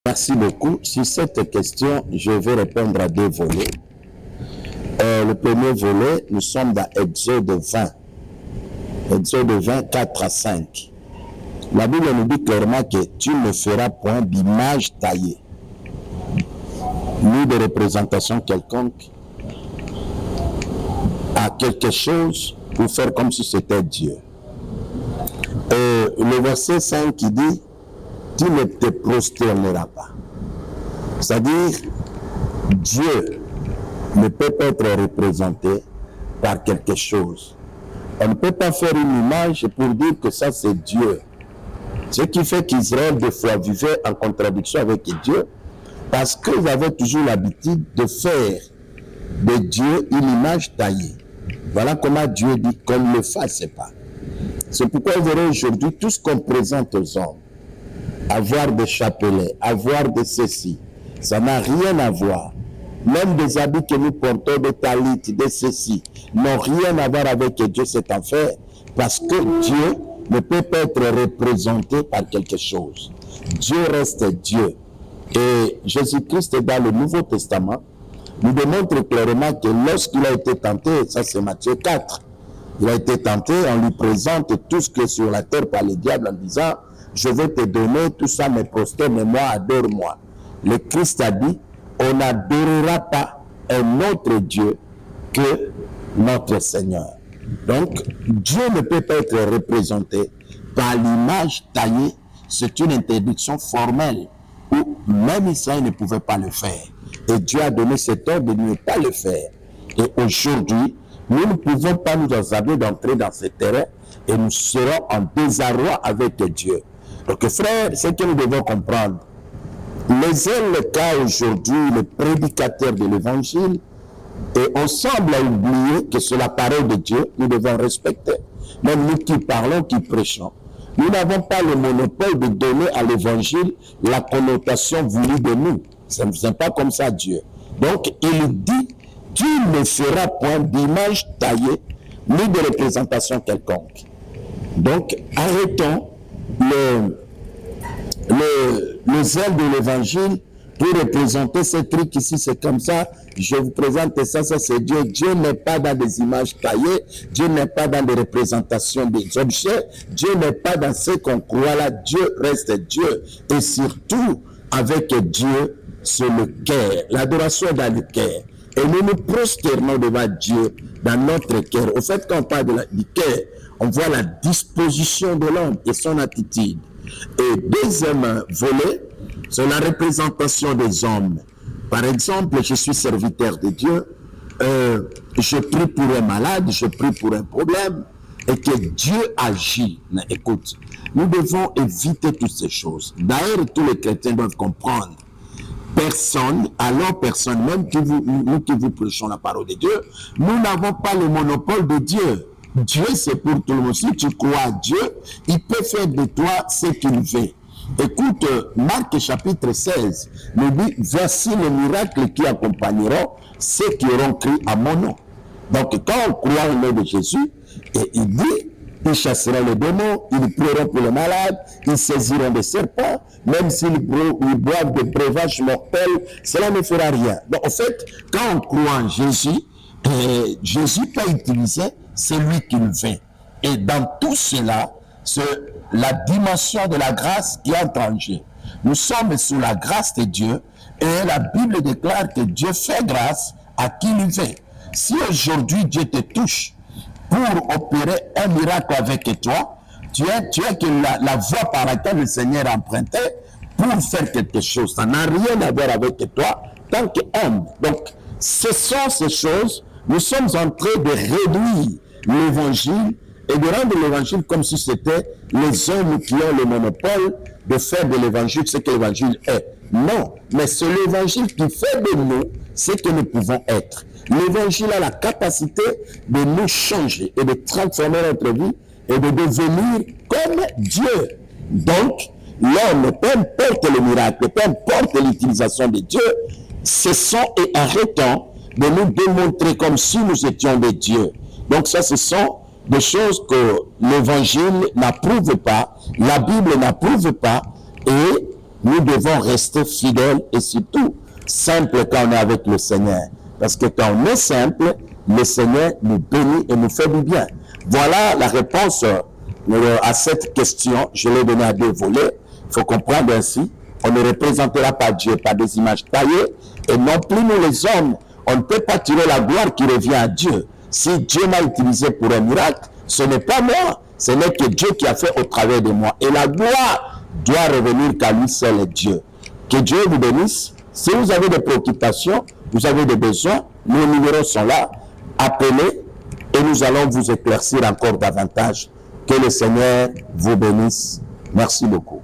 Merci beaucoup. Sur cette question, je vais répondre à deux volets. Le premier volet, nous sommes dans Exode 20. Exode 20, 4 à 5. La Bible nous dit clairement que tu ne feras point d'image taillée, ni de représentation quelconque à quelque chose pour faire comme si c'était Dieu. Le verset 5 qui dit tu ne te prosterneras pas. C'est-à-dire, Dieu ne peut pas être représenté par quelque chose. On ne peut pas faire une image pour dire que ça c'est Dieu. Ce qui fait qu'Israël des fois vivait en contradiction avec Dieu, parce qu'ils avaient toujours l'habitude de faire de Dieu une image taillée. Voilà comment Dieu dit qu'on ne le fasse pas. C'est pourquoi vous verrez aujourd'hui tout ce qu'on présente aux hommes. Avoir des chapelets, avoir de ceci, ça n'a rien à voir. Même des habits que nous portons, des talits, de ceci, n'ont rien à voir avec Dieu, cet enfer, parce que Dieu ne peut pas être représenté par quelque chose. Dieu reste Dieu. Et Jésus-Christ, dans le Nouveau Testament, nous démontre clairement que lorsqu'il a été tenté, ça c'est Matthieu 4, il a été tenté, on lui présente tout ce qui est sur la terre par le diable en disant je vais te donner tout ça, mais prosterne-moi, adore-moi. Le Christ a dit, on n'adorera pas un autre Dieu que notre Seigneur. Donc, Dieu ne peut pas être représenté par l'image taillée. C'est une interdiction formelle où même Israël ne pouvait pas le faire. Et Dieu a donné cet ordre de ne pas le faire. Et aujourd'hui, nous ne pouvons pas nous hasarder d'entrer dans ce terrain et nous serons en désarroi avec Dieu. Donc, frères, c'est que nous devons comprendre. Les uns, le cas aujourd'hui, les prédicateurs de l'évangile, et on semble oublier que c'est la parole de Dieu, nous devons respecter. Même nous qui parlons, qui prêchons. Nous n'avons pas le monopole de donner à l'évangile la connotation voulue de nous. Ça ne vient pas comme ça, Dieu. Donc, il dit, tu ne feras point d'image taillée, ni de représentation quelconque. Donc, arrêtons le zèle de l'évangile pour représenter ce truc ici, c'est comme ça, je vous présente ça, ça c'est Dieu. Dieu n'est pas dans des images taillées, Dieu n'est pas dans des représentations des objets, Dieu n'est pas dans ce qu'on croit là, Dieu reste Dieu. Et surtout, avec Dieu, c'est le cœur, l'adoration dans le cœur. Et nous nous prosternons devant Dieu dans notre cœur. Au fait, quand on parle du cœur, on voit la disposition de l'homme et son attitude. Et deuxième volet, c'est la représentation des hommes. Par exemple, je suis serviteur de Dieu, je prie pour un malade, je prie pour un problème, et que Dieu agit. Mais écoute, nous devons éviter toutes ces choses. D'ailleurs, tous les chrétiens doivent comprendre. Personne, alors personne, même nous qui vous prêchons la parole de Dieu, nous n'avons pas le monopole de Dieu. Dieu, c'est pour tout le monde. Si tu crois à Dieu, il peut faire de toi ce qu'il veut. Écoute, Marc chapitre 16 nous dit, voici les miracles qui accompagneront ceux qui auront crié à mon nom. Donc, quand on croit au nom de Jésus, et il dit, ils chasseront les démons, ils prieront pour les malades, ils saisiront des serpents, même s'ils boivent des breuvages mortels, cela ne fera rien. Donc, en fait, quand on croit en Jésus, Jésus peut utiliser celui qu'il veut. Et dans tout cela, c'est la dimension de la grâce qui entre en jeu. Nous sommes sous la grâce de Dieu et la Bible déclare que Dieu fait grâce à qui il veut. Si aujourd'hui Dieu te touche pour opérer un miracle avec toi, tu es que la voie par laquelle le Seigneur a emprunté pour faire quelque chose. Ça n'a rien à voir avec toi tant qu'homme. Donc, ce sont ces choses, nous sommes en train de réduire l'évangile et de rendre l'évangile comme si c'était les hommes qui ont le monopole de faire de l'évangile ce que l'évangile est. Non, mais c'est l'évangile qui fait de nous ce que nous pouvons être. L'évangile a la capacité de nous changer et de transformer notre vie et de devenir comme Dieu. Donc, l'homme, peu importe le miracle, peu importe l'utilisation de Dieu, cessons et arrêtons de nous démontrer comme si nous étions des dieux. Donc ça, ce sont des choses que l'évangile n'approuve pas, la Bible n'approuve pas, et nous devons rester fidèles et surtout simples quand on est avec le Seigneur. Parce que quand on est simple, le Seigneur nous bénit et nous fait du bien. Voilà la réponse à cette question. Je l'ai donnée à 2 volets. Il faut comprendre ainsi. On ne représentera pas Dieu par des images taillées. Et non plus nous les hommes, on ne peut pas tirer la gloire qui revient à Dieu. Si Dieu m'a utilisé pour un miracle, ce n'est pas moi. Ce n'est que Dieu qui a fait au travers de moi. Et la gloire doit revenir qu'à lui seul est Dieu. Que Dieu vous bénisse. Si vous avez des préoccupations, vous avez des besoins, nos numéros sont là. Appelez et nous allons vous éclaircir encore davantage. Que le Seigneur vous bénisse. Merci beaucoup.